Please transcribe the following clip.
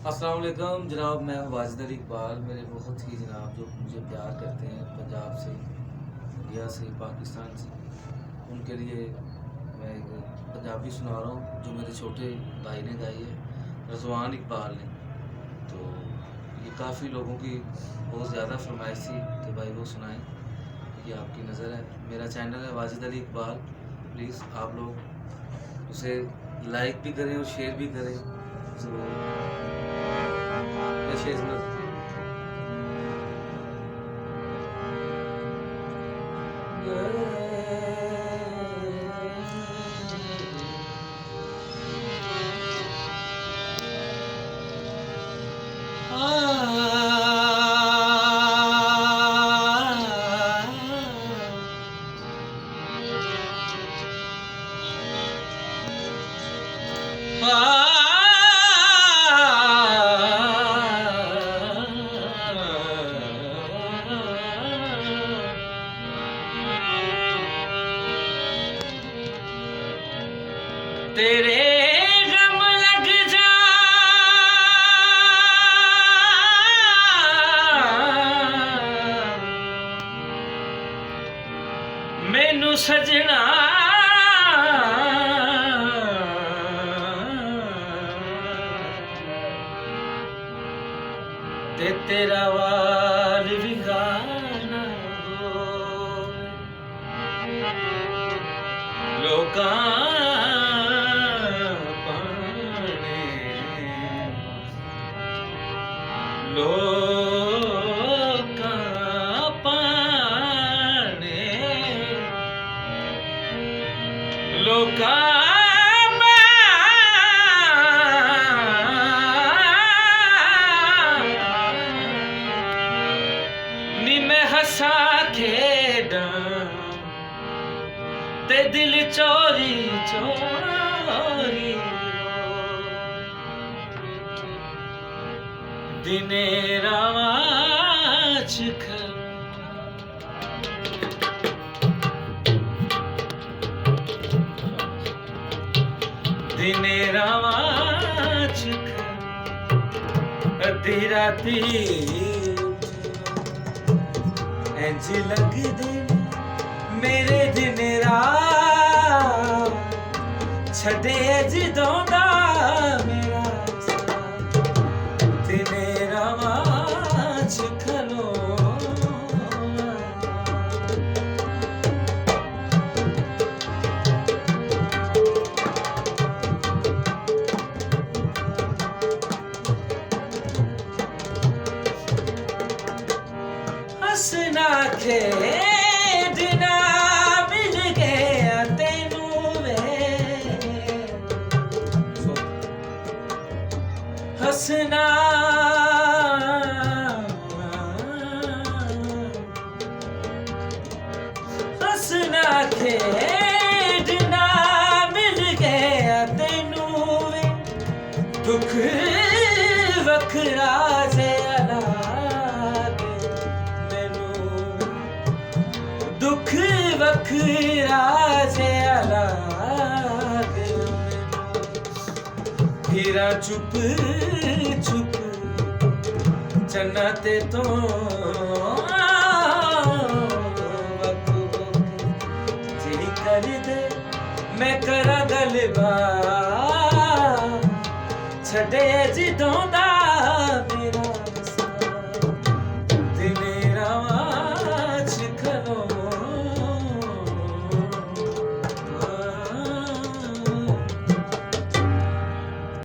अस्सलाम वालेकुम जनाब, मैं हूँ वाजिद अली इकबाल। मेरे बहुत ही जनाब जो मुझे प्यार करते हैं पंजाब से, इंडिया से, पाकिस्तान से, उनके लिए मैं एक पंजाबी सुना रहा हूँ जो मेरे छोटे भाई ने गाई है, रज़वान इकबाल ने। तो ये काफ़ी लोगों की बहुत ज़्यादा फरमाइश थी कि भाई वो सुनाएं। ये आपकी नज़र है, मेरा चैनल है वाजिद अली इकबाल। प्लीज़ आप लोग उसे लाइक भी करें और शेयर भी करें। पेश है इसमें। तेरे गम लग जा मैनू सजना ते तेरा वाल भी गाना हो लोकां लोकां पाने लोकां नी मैं हसा खेडां ते दिल चोरी चोरी दिने रावाच दिने रावाच अद्धी राती इंज लगदे मेरे दिन रात छड़े जदों दा मेरा दिने रावाच खलो हसना खेडना मिल गया तेनू वे हसना हसना खेडना मिल गया तेनू वे दुख वखरा से अलग मैनू दुख वखरा से अलग हीरा चुप चुप चन्ना ते तो जी कर दे मैं करा गलबा छड़े जदों दा